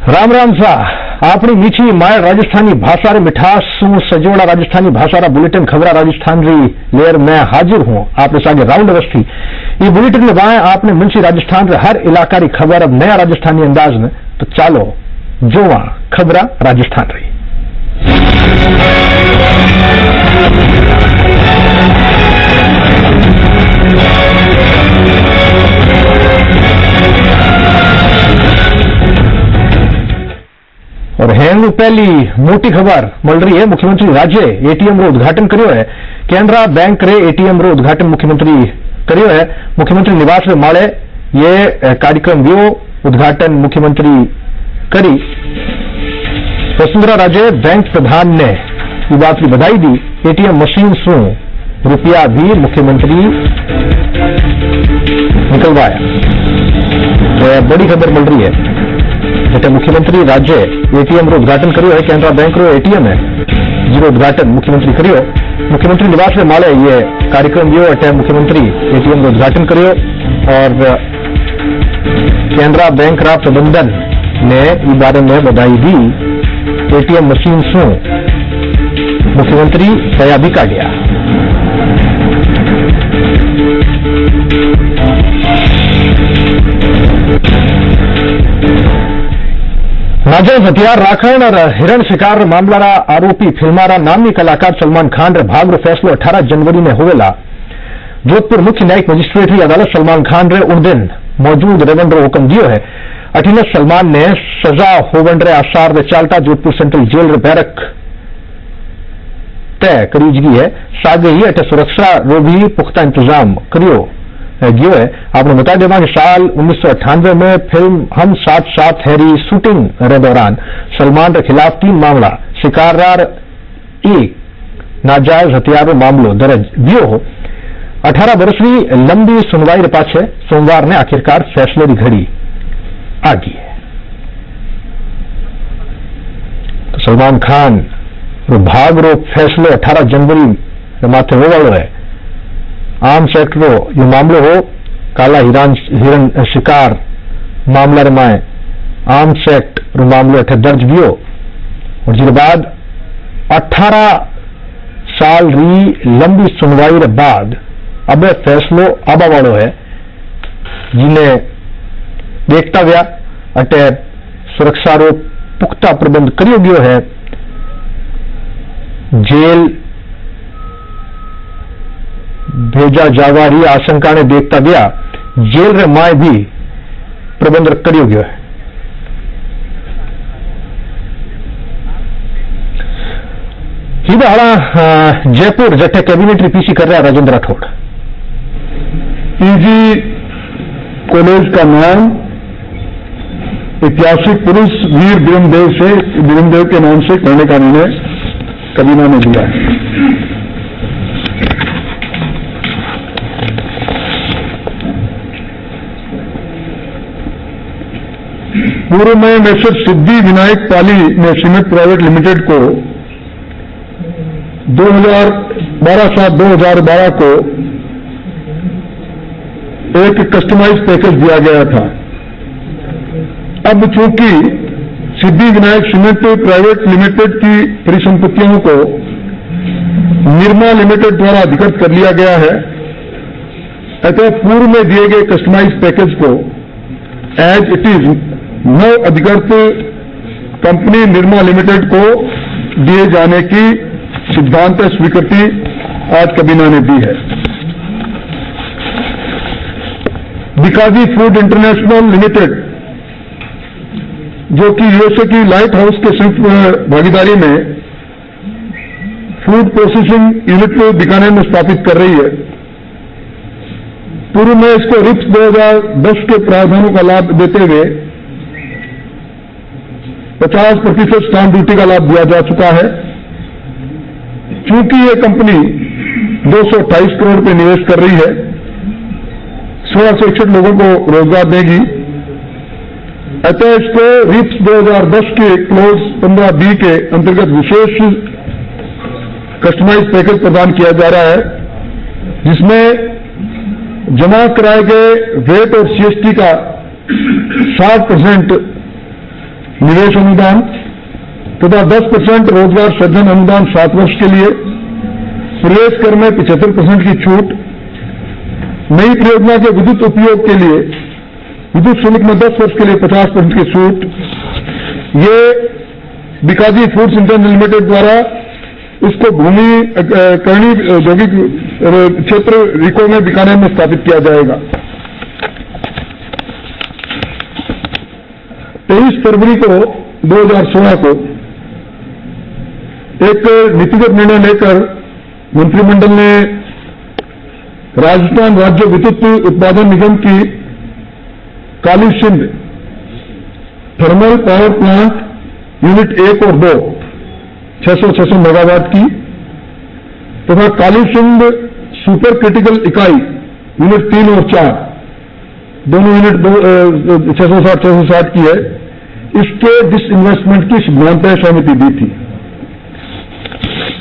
राम राम सा अपनी मीठी माय राजस्थानी भाषा रे मिठास सजोड़ा राजस्थानी भाषा रा बुलेटिन खबरा राजस्थान री लेयर में हाजिर हूं आपने सागे राउंड अवस्थी ये बुलेटिन में बाएं आपने मुंशी राजस्थान रे हर इलाका री खबर अब नया राजस्थानी अंदाज में तो चालो जोवा खबरा राजस्थान रही। और हेंग पहली मोटी खबर मिल रही है मुख्यमंत्री राज्य एटीएम रो उद्घाटन करियो है। केनरा बैंक रे एटीएम रो उद्घाटन मुख्यमंत्री करियो है। मुख्यमंत्री निवास में माळे ये कार्यक्रम वियो उद्घाटन मुख्यमंत्री करी। वसुंधरा राजे बैंक प्रधान ने ये बात की बधाई दी। एटीएम मशीन सु रुपया भी मुख्यमंत्री निकलवाया। तो बड़ी खबर मिल रही है એટલે મુખ્યમંત્રી રાજ્ય એટીએમ રો ઉદ્ઘાટન કર્યો है। केनरा बैंक रो एटीएम है जिरो उद्घाटन मुख्यमंत्री करियो। मुख्यमंत्री निवास में माले ये कार्यक्रम जो है मुख्यमंत्री एटीएम रो उद्घाटन करियो और केनरा बैंक रा प्रबंधन ने इस बारे में बधाई दी। एटीएम मशीन सु मुख्यमंत्री दया भी काढ़िया। नाजायज हथियार राखण और हिरण शिकार मामला आरोपी फिल्मारा नामी कलाकार सलमान खान रे भाग रो फैसलो 18 जनवरी ने होवेला। जोधपुर मुख्य न्यायिक मजिस्ट्रेटरी अदालत सलमान खान रे उन दिन मौजूद रेवन रो हुक्म दियो है। अठीन सलमान ने सजा होवन रे आसार रे चालता जोधपुर सेंट्रल जेल रे बैरक तय करी गई है। सागे ही अटे सुरक्षा रो भी पुख्ता इंतजाम करियो गयो है। आपने बता देवा कि साल 1998 में फिल्म हम साथ साथ हैरी शूटिंग रे दौरान सलमान के खिलाफ 3 मामला शिकारार एक नाजायज हथियारों मामलो दर्ज दियो हो। 18 वर्षी लंबी सुनवाई रे पाछे सोमवार ने आखिरकार फैसले की घड़ी आ गई है। तो सलमान खान रो भाग रो फैसलो 18 जनवरी माथे हो वालो है। आर्म्स एक्ट रो ये मामलो हो काला हिरण शिकार मामला रे माए आर्म्स एक्ट रो मामलो अठे दर्ज दियो और जिसके बाद 18 साल री लंबी सुनवाई रे बाद अब फैसलो आबा वालो है जिन्हें देखता गया अटे सुरक्षा रो पुख्ता प्रबंध करियो गयो है। जेल भेजा जावा रही आशंका ने देखता गया जेल रे माए भी प्रबंध करियो गयो है। जयपुर जट्टे कैबिनेट पीसी कर रहा राजेंद्र राठौड़। पीजी कॉलेज का नाम ऐतिहासिक पुरुष वीर बिरमदेव के नाम से करने का निर्णय कैबिनेट ने दिया है। पूर्व में मिस्टर सिद्धि विनायक पाली ने सीमेंट प्राइवेट लिमिटेड को 2012 को एक कस्टमाइज पैकेज दिया गया था। अब चूंकि Siddhi Vinayak cement private limited की परिसंपत्तियों को निर्मा लिमिटेड द्वारा अधिकृत कर लिया गया है, अतः पूर्व में दिए गए कस्टमाइज पैकेज को एज इट इज नव अधिकृत कंपनी निर्मा लिमिटेड को दिए जाने की सिद्धांत स्वीकृति आज कैबिनेट ने दी है। बिकाजी फूड इंटरनेशनल लिमिटेड जो कि यूएसए की लाइट हाउस के संयुक्त भागीदारी में फूड प्रोसेसिंग यूनिट बीकानेर में स्थापित कर रही है, पूर्व में इसको रिप्स 2010 के प्रावधानों का लाभ देते हुए 50% स्टाम्प ड्यूटी का लाभ दिया जा चुका है। चूंकि ये कंपनी 228 करोड़ रुपए निवेश कर रही है, 1661 लोगों को रोजगार देगी, अतः इसको रिप्स 2010 के क्लोज 15B के अंतर्गत विशेष कस्टमाइज पैकेज प्रदान किया जा रहा है, जिसमें जमा कराए गए वेट और सीएसटी का 60% निवेश अनुदान तथा 10% रोजगार सृजन अनुदान 7 वर्ष के लिए, प्रवेश कर में 75% की छूट, नई परियोजना के विद्युत उपयोग के लिए विद्युत शुल्क में 10 वर्ष के लिए 50% की छूट। ये बीकाजी फूड्स इंटरनेशनल लिमिटेड द्वारा इसको भूमि करणी औद्योगिक क्षेत्र रिको में बीकानेर में स्थापित किया जाएगा। 23 फरवरी को 2016 को एक नीतिगत निर्णय लेकर मंत्रिमंडल ने राजस्थान राज्य विद्युत उत्पादन निगम की Kali Sindh thermal power plant unit 1 और 2 600 मेगावाट की तथा काली सिंध सुपर क्रिटिकल इकाई यूनिट 3 और 4 दोनों यूनिट 660 की है, इसके डिसइन्वेस्टमेंट की सिद्धांत सहमति दी थी।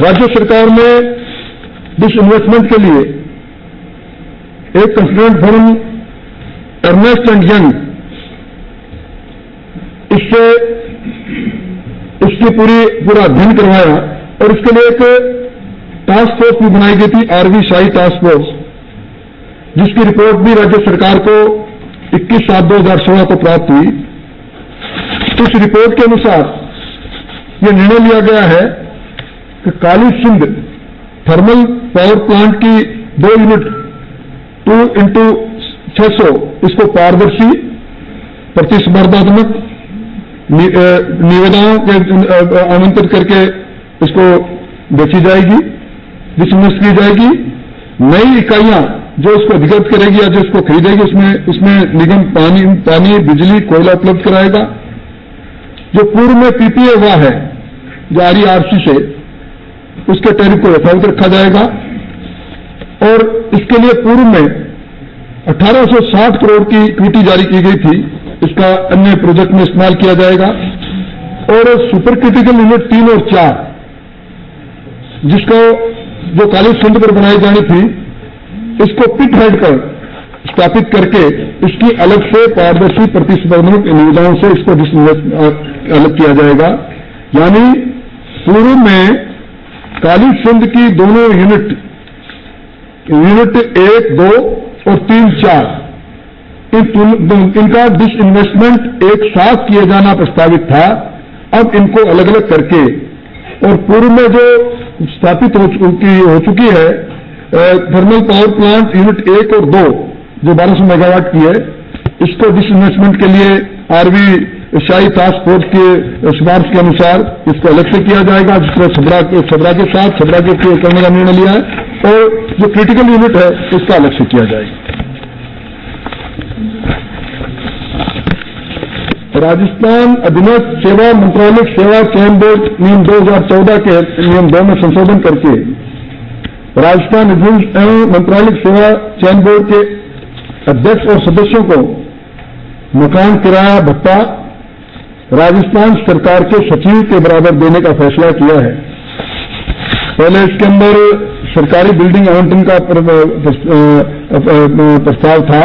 राज्य सरकार ने डिसइन्वेस्टमेंट के लिए एक consultant firm Ernst and Young इसकी पूरा अध्ययन करवाया और इसके लिए एक टास्क फोर्स भी बनाई गई थी, आरवी शाही टास्क फोर्स, जिसकी रिपोर्ट भी राज्य सरकार को 21/7/2016 को प्राप्त हुई। इस रिपोर्ट के अनुसार यह निर्णय लिया गया है कि काली सिंध थर्मल पावर प्लांट की 2 यूनिट 2x600 इसको पारदर्शी, प्रतिस्पर्धात्मक निविदाओं के आमंत्रित करके इसको बेची जाएगी, डिसइन्वेस्ट की जाएगी। नई इकाइयां जो इसको अधिकृत करेगी या जो इसको खरीदेगी इसमें निगम पानी, बिजली, कोयला उपलब्ध कराएगा। जो पूर्व में पीपीए हुआ है जारी आरसी से, उसके टैरिफ को यथावत रखा जाएगा और इसके लिए पूर्व में 1860 करोड़ की इक्विटी जारी की गई थी, इसका अन्य प्रोजेक्ट में इस्तेमाल किया जाएगा। और सुपर क्रिटिकल यूनिट 3 और 4 जिसको जो काली सिंध पर बनाई जानी थी, इसको पिट हेड पर स्थापित करके इसकी अलग से पारदर्शी प्रतिस्पर्धात्मक निविदाओं से इसको अलग किया जाएगा। यानी पूर्व में काली सिंध की दोनों यूनिट 1, 2 और 3, 4 इनका डिसइन्वेस्टमेंट एक साथ किए जाना प्रस्तावित था। अब इनको अलग अलग करके और पूर्व में जो स्थापित हो चुकी है थर्मल पावर प्लांट यूनिट 1 और 2 जो 1200 मेगावाट की है, इसको डिसइन्वेस्टमेंट के लिए आरवी शाही टास्क फोर्स के सिफारिश के अनुसार इसको अलग से किया जाएगा, जिसको छबरा के साथ छबरा के करने का निर्णय लिया है। और जो क्रिटिकल यूनिट है इसका अलग से किया जाएगा। राजस्थान अधीनस्थ सेवा मंत्रालय सेवा चयन बोर्ड नियम 2014 के नियम 2 में संशोधन करके राजस्थान अधीनस्थ एवं मंत्रालय सेवा चयन बोर्ड के अध्यक्ष और सदस्यों को मकान किराया भत्ता राजस्थान सरकार के सचिव के बराबर देने का फैसला किया है। पहले इसके अंदर सरकारी बिल्डिंग आवंटन का प्रस्ताव था,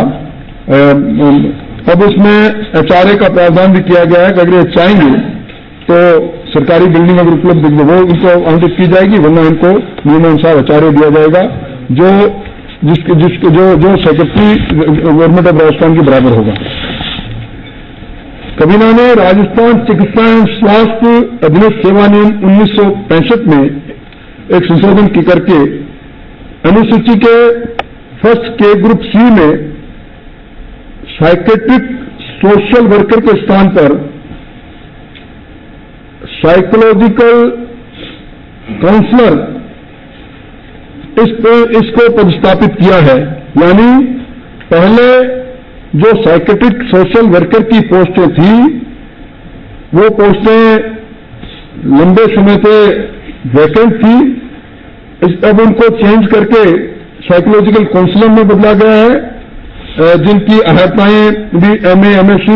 अब उसमें एचआरए का प्रावधान भी किया गया है कि अगर ये चाहेंगे तो सरकारी बिल्डिंग अगर उपलब्ध है वो उनको आवंटित की जाएगी, वरना इनको नियमानुसार एचआरए दिया जाएगा जो सेक्रेटरी गवर्नमेंट ऑफ राजस्थान के बराबर होगा। कबीना ने राजस्थान चिकित्सा एवं स्वास्थ्य अधीनस्थ सेवा नियम 1965 में एक संशोधन की करके अनुसूची के फर्स्ट के ग्रुप सी में साइकेट्रिक सोशल वर्कर के स्थान पर साइकोलॉजिकल काउंसलर इसको प्रतिस्थापित किया है। यानी पहले जो साइकेट्रिक सोशल वर्कर की पोस्टें थी वो पोस्टें लंबे समय से वैकेंट थी, अब उनको चेंज करके साइकोलॉजिकल काउंसलर में बदला गया है, जिनकी अहर्ताएं भी एमए, एमएससी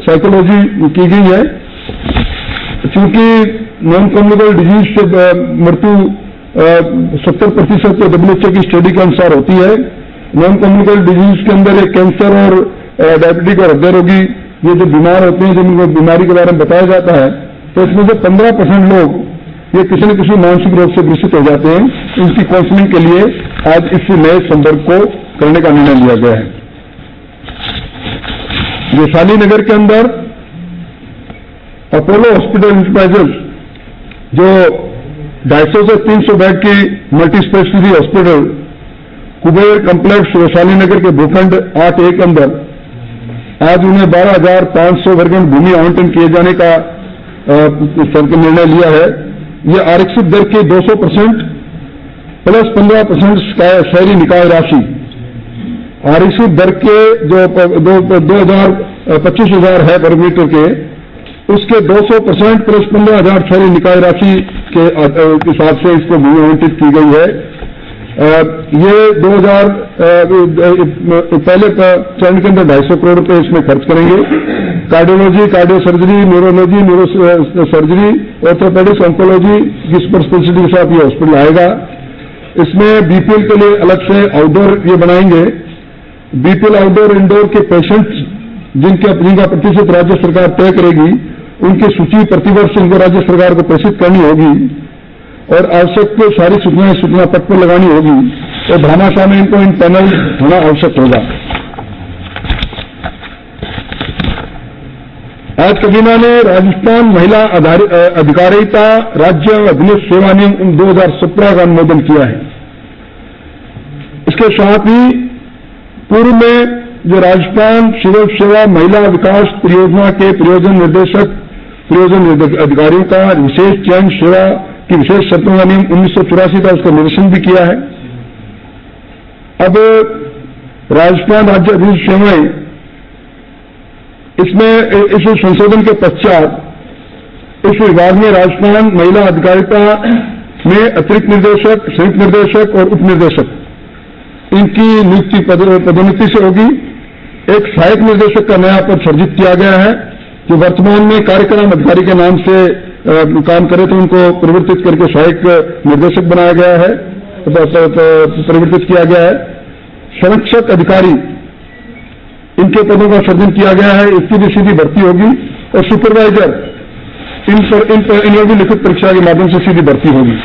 साइकोलॉजी की गई है। चूंकि नॉन कम्युनिकेबल डिजीज से मृत्यु 70% WHO की स्टडी के अनुसार होती है। नॉन कम्युनिकेबल डिजीज के अंदर एक कैंसर और डायबिटिक और हृदय रोगी ये जो बीमार होते हैं, जिनको बीमारी के बारे में बताया जाता है, तो इसमें से 15% लोग ये किसी न किसी मानसिक रोग से ग्रसित हो जाते हैं। इनकी काउंसलिंग के लिए आज इस नए संदर्भ को करने का निर्णय लिया गया है। वैशाली नगर के अंदर अपोलो हॉस्पिटल इंटरप्राइजेज, जो 250 से 300 बेड की multi speciality hospital Kuber complex Vaishali Nagar के भूखंड 8A के अंदर आज उन्हें 12,500 वर्ग भूमि आवंटन किए जाने का निर्णय लिया है। ये आरक्षित दर के 200% प्लस 15% शहरी निकाय राशि, आरक्षित दर के जो 25,000 है वर्ग मीटर के, उसके 200% प्लस 15,000 शहरी निकाय राशि के हिसाब से इसको भूमि आवंटित की गई है। ये 2000 पहले चरण के अंदर 250 करोड़ रुपए इसमें खर्च करेंगे। Cardiology, cardio surgery, neurology, neuro surgery, orthopaedics, oncology की सुपर स्पेशलिटी के साथ ये हॉस्पिटल आएगा। इसमें बीपीएल के लिए अलग से आउटडोर ये बनाएंगे। बीपीएल आउटडोर इंडोर के पेशेंट्स जिनका प्रतिशत राज्य सरकार तय करेगी, उनकी सूची प्रतिवर्ष इनको राज्य सरकार को प्रेषित करनी होगी और आवश्यक सारी सूचना पट पर लगानी होगी और भामाशाह में इनको इन पैनल होना आवश्यक होगा। आज कैबिनेट ने राजस्थान महिला अधिकारिता राज्य अधीनस्थ सेवा नियम 2017 का अनुमोदन किया है। इसके साथ ही पूर्व में जो राजस्थान सिविल सेवा महिला विकास परियोजना के परियोजन अधिकारियों का विशेष चयन सेवा की विशेष शर्तों का नियम 1984 का उसका निरीक्षण भी किया है। अब राजस्थान राज्य अधीनस्थ सेवाएं, इसमें इस संशोधन के पश्चात इस विभाग में राजस्थान महिला अधिकारिता में अतिरिक्त निदेशक, संयुक्त निदेशक और उप निदेशक इनकी नियुक्ति पदोन्नति से होगी। एक सहायक निदेशक का नया पद सृजित किया गया है, जो वर्तमान में कार्यक्रम अधिकारी के नाम से काम करे, तो उनको परिवर्तित करके सहायक निर्देशक बनाया गया है, परिवर्तित किया गया है। संरक्षक अधिकारी, इनके पदों का सृजन किया गया है, इसकी भी सीधी भर्ती होगी और सुपरवाइजर, इन भी लिखित परीक्षा के माध्यम से सीधी भर्ती होगी।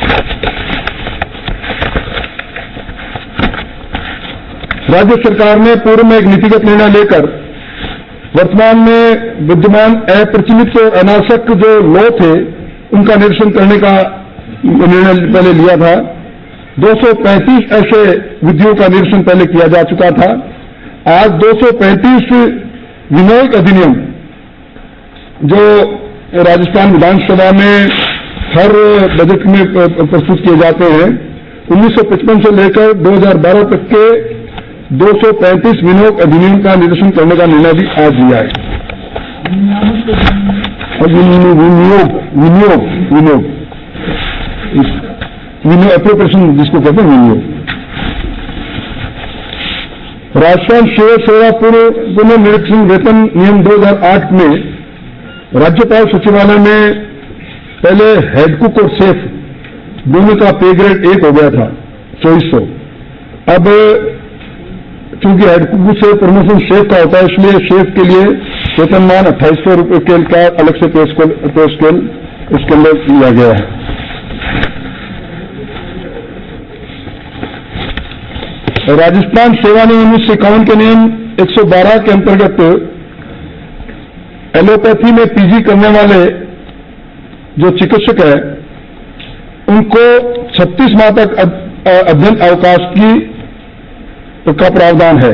राज्य सरकार ने पूर्व में एक नीतिगत निर्णय लेकर वर्तमान में विद्यमान अप्रचलित और अनावश्यक जो लॉ थे, उनका निरीक्षण करने का निर्णय पहले लिया था। 235 ऐसे विधियों का निरीक्षण पहले किया जा चुका था। आज 235 विनियोग अधिनियम जो राजस्थान विधानसभा में हर बजट में प्रस्तुत किए जाते हैं, 1955 से लेकर 2012 तक के 235 विनियोग अधिनियम का निरीक्षण करने का निर्णय भी आज लिया है। विनियोग अप्रोप्रिएशन जिसको कहते हैं विनियोग। राजस्थान सिविल सेवा पुनर्निरीक्षण वेतन नियम 2008 में राज्यपाल सचिवालय में पहले हेड कुक और शेफ दोनों का पे ग्रेड 1 हो गया था, 2400। अब चूंकि हेड कुक से प्रमोशन शेफ का होता है, इसलिए शेफ के लिए वेतनमान 2800 रुपये के का अलग से पे स्केल इसके अंदर लिया गया है। राजस्थान सेवा नियम 1951 के नियम 112 के अंतर्गत एलोपैथी में पीजी करने वाले जो चिकित्सक है, उनको 36 माह तक अध्ययन अवकाश का प्रावधान है,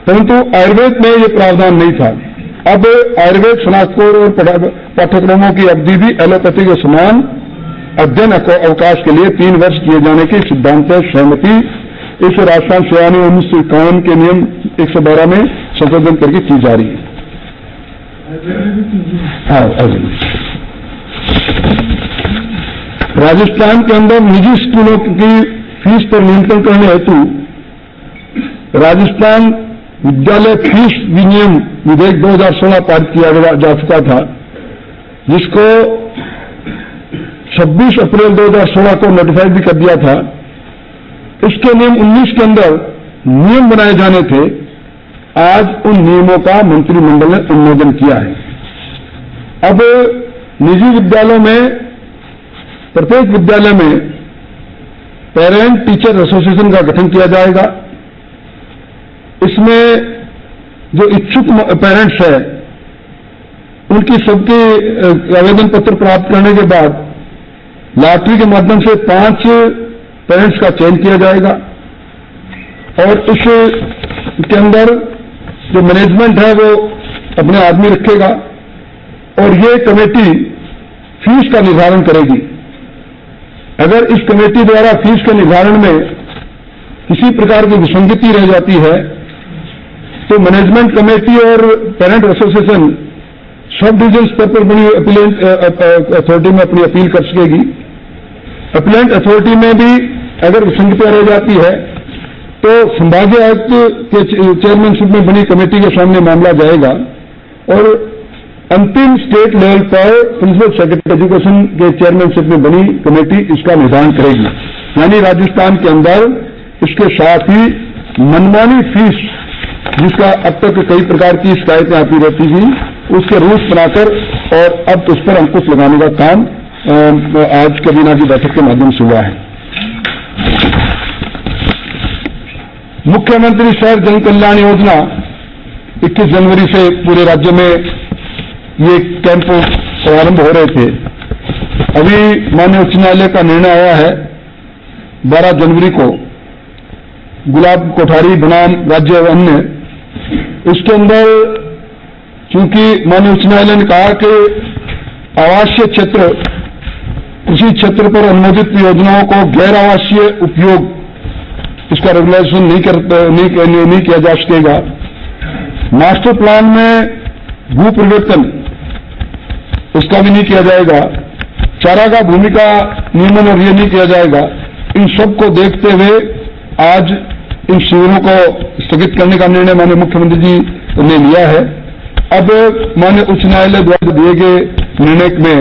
परंतु आयुर्वेद में ये प्रावधान नहीं था। अब आयुर्वेद स्नातकोत्तर और पाठ्यक्रमों की अवधि भी एलोपैथी के समान अध्ययन अवकाश के लिए 3 वर्ष किए जाने की सिद्धांत सहमति इस राजस्थान सेवा नियम 1951 के नियम 112 में संशोधन करके की जा रही है। राजस्थान के अंदर निजी स्कूलों की फीस पर नियंत्रण करने हेतु राजस्थान विद्यालय फीस विनियम विधेयक 2016 पारित किया जा चुका था, जिसको 26 अप्रैल 2016 को नोटिफाई भी कर दिया था। इसके नियम 19 के अंदर नियम बनाए जाने थे आज उन नियमों का मंत्रिमंडल ने अनुमोदन किया है। अब निजी विद्यालयों में, प्रत्येक विद्यालय में पेरेंट टीचर एसोसिएशन का गठन किया जाएगा। इसमें जो इच्छुक पेरेंट्स हैं उनकी सबके आवेदन पत्र प्राप्त करने के बाद लॉटरी के माध्यम से 5 पेरेंट्स का चयन किया जाएगा और इसके अंदर जो मैनेजमेंट है वो अपने आदमी रखेगा और ये कमेटी फीस का निर्धारण करेगी। अगर इस कमेटी द्वारा फीस के निर्धारण में किसी प्रकार की विसंगति रह जाती है तो मैनेजमेंट कमेटी और पेरेंट एसोसिएशन सब डिवीजन स्तर पर बनी अपीलेंट अथॉरिटी में अपनी अपील कर सकेगी। अपीलेंट अथॉरिटी में भी अगर विसंगतियां रह जाती है तो संभागीय आयुक्त के चेयरमैनशिप में बनी कमेटी के सामने मामला जाएगा और अंतिम स्टेट लेवल पर प्रिंसिपल सेक्रेटरी एजुकेशन के चेयरमैनशिप में बनी कमेटी इसका निर्धारण करेगी। यानी राजस्थान के अंदर इसके साथ ही मनमानी फीस, जिसका अब तक कई प्रकार की शिकायतें आती रहती थी, उसके रूल्स बनाकर और अब उस पर अंकुश लगाने का काम आज कैबिनेट की बैठक के माध्यम से हुआ है। मुख्यमंत्री शहर जन कल्याण योजना 21 जनवरी से पूरे राज्य में ये कैंप प्रारंभ हो रहे थे। अभी माननीय उच्च न्यायालय का निर्णय आया है 12 जनवरी को गुलाब कोठारी बनाम राज्य अन्य, इसके अंदर चूंकि माननीय उच्च न्यायालय ने कहा कि आवासीय क्षेत्र, कृषि क्षेत्र पर अनुमोदित योजनाओं को गैर आवासीय उपयोग, इसका रेगुलेशन नहीं किया जा सकेगा। मास्टर प्लान में भू परिवर्तन, इसका भी नहीं किया जाएगा। चारागाह भूमि का नियमन और ये नहीं किया जाएगा। इन सब को देखते हुए आज इन शिविरों को स्थगित करने का निर्णय माननीय मुख्यमंत्री जी ने लिया है। अब माननीय उच्च न्यायालय द्वारा दिए गए निर्णय में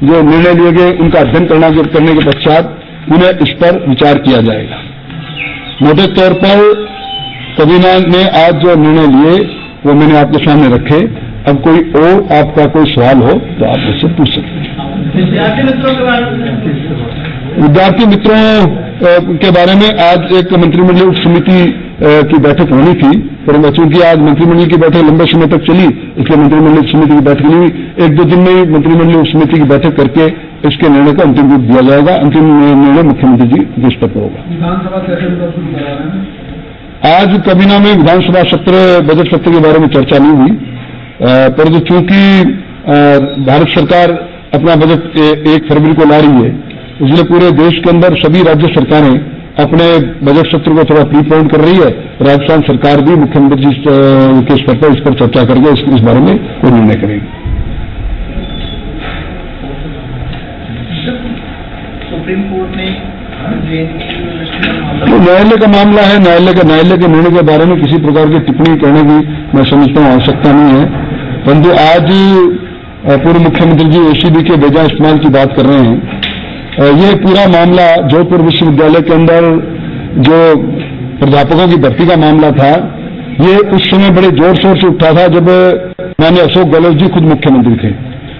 जो निर्णय लिए गए उनका अध्ययन करने के पश्चात उन्हें इस पर विचार किया जाएगा। मोटे तौर पर कैबिनेट ने आज जो निर्णय लिए वो मैंने आपके सामने रखे। अब कोई और आपका कोई सवाल हो तो आप मुझसे पूछ सकते हैं। विद्यार्थी मित्रों के बारे में आज एक मंत्रिमंडलीय उप समिति की बैठक होनी थी, परंतु चूंकि आज मंत्रिमंडल की बैठक लंबे समय तक चली, इसलिए मंत्रिमंडलीय समिति की बैठक नहीं हुई। 1-2 दिन में ही मंत्रिमंडलीय उप समिति की बैठक करके इसके निर्णय को अंतिम रूप दिया जाएगा। अंतिम निर्णय मुख्यमंत्री जी के स्तर पर होगा। आज कैबिनेट में विधानसभा सत्र, बजट सत्र के बारे में चर्चा नहीं हुई, परंतु चूंकि भारत सरकार अपना बजट 1 फरवरी को ला रही है, इसलिए पूरे देश के अंदर सभी राज्य सरकारें अपने बजट सत्र को थोड़ा प्रीपोन कर रही है। राजस्थान सरकार भी मुख्यमंत्री जी के स्तर पर इस पर चर्चा करके इस बारे में कोई निर्णय करेगी। सुप्रीम कोर्ट ने न्यायालय का मामला है, न्यायालय के निर्णय के बारे में किसी प्रकार की टिप्पणी करने की मैं समझता हूं आवश्यकता नहीं है। परंतु आज पूर्व मुख्यमंत्री जी एसीबी के बेजा इस्तेमाल की बात कर रहे हैं। ये पूरा मामला जोधपुर विश्वविद्यालय के अंदर जो प्राध्यापकों की भर्ती का मामला था, ये उस समय बड़े जोर शोर से उठा था जब माननीय अशोक गहलोत जी खुद मुख्यमंत्री थे।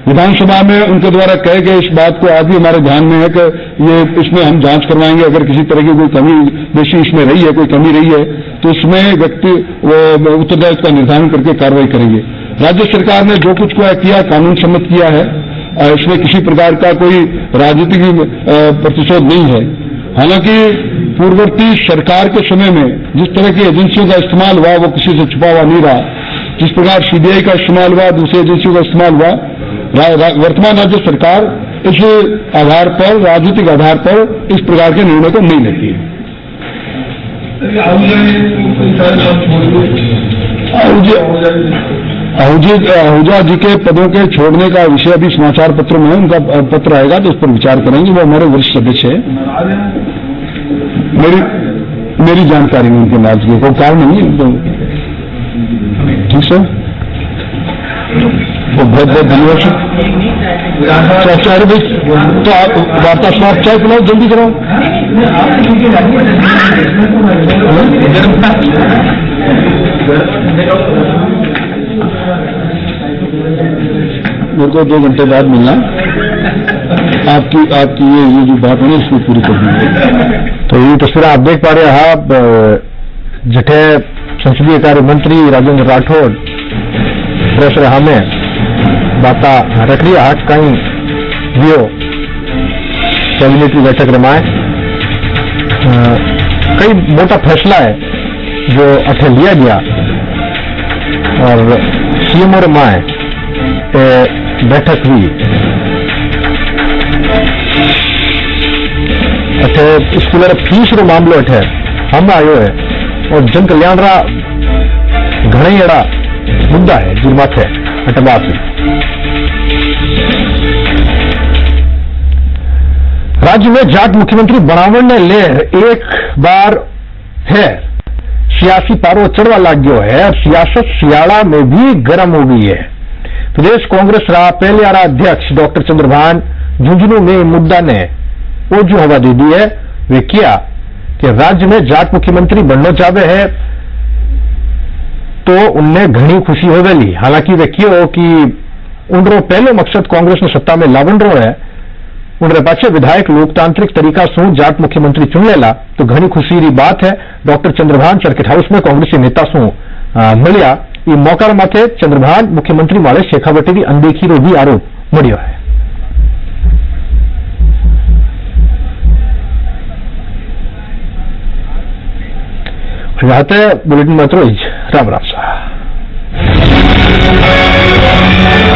विधानसभा में उनके द्वारा कहे गए इस बात को आज भी हमारे ध्यान में है कि ये इसमें हम जांच करवाएंगे, अगर किसी तरह की कोई कमी बेशी इसमें रही है, कोई कमी रही है तो उसमें व्यक्ति उत्तरदायित्व का निर्धारण करके कार्रवाई करेंगे। राज्य सरकार ने जो कुछ किया कानून सम्मत किया है, इसमें किसी प्रकार का कोई राजनीतिक प्रतिशोध नहीं है। हालांकि पूर्ववर्ती सरकार के समय में जिस तरह की एजेंसियों का इस्तेमाल हुआ वो किसी से छुपा हुआ नहीं रहा। जिस प्रकार सीबीआई का इस्तेमाल हुआ, दूसरी एजेंसियों का इस्तेमाल हुआ, वर्तमान राज्य सरकार इस आधार पर, राजनीतिक आधार पर इस प्रकार के निर्णय को नहीं लेती है। आहूजा जी के पदों के छोड़ने का विषय अभी समाचार पत्र में उनका पत्र आएगा तो उस पर विचार करेंगे। वो हमारे वरिष्ठ सदस्य है, मेरी जानकारी में उनके नाराजगी को कारण नहीं है। ठीक सर, तो बहुत बहुत धन्यवाद सर। तो आप वार्ता समाप्त, चाय पिलाओ, जल्दी कराओ। मेरे को 2 घंटे बाद मिलना, आपकी ये जो बात है ना इसको पूरी कर दी। तो ये तस्वीर आप देख पा रहे हैं जठे संसदीय कार्य मंत्री राजेंद्र राठौड़ प्रोफेसर हमें बाता रख रही हाथ कहीं वियो कैबिनेट की बैठक रमाए कई मोटा फैसला है जो अठे लिया गया और सीएम और माए बैठक हुई अठे स्कूल फीस रो मामलो अठे हम आयो है और जन कल्याण रा घणे एड़ा मुद्दा है जिन माथे अठे बात हुई। राज्य में जाट मुख्यमंत्री बनावन ने ले एक बार है सियासी पारो चढ़वा लग गयो है। अब सियासत सियाड़ा में भी गर्म हो गई है। प्रदेश कांग्रेस रा पहले आरा अध्यक्ष डॉक्टर चंद्रभान झुंझुनू में मुद्दा ने ओजू हवा दे दी है। वे किया कि राज्य में जाट मुख्यमंत्री बनना चाहते हैं तो उनने घनी खुशी होवेली। हालांकि वे कियो कि उनरो पहलो मकसद कांग्रेस ने सत्ता में लावन रो है। उनरे पाछे विधायक लोकतांत्रिक तरीका से जाट मुख्यमंत्री चुन लेला तो घनी खुशी की बात है। डॉक्टर चंद्रभान सर्किट हाउस में कांग्रेसी नेता से मिलिया। ये मौका माथे चंद्रभान मुख्यमंत्री माळे शेखावटी की अनदेखी रो भी आरोप मळ्यो है। बुलेटिन में राम राम साहब।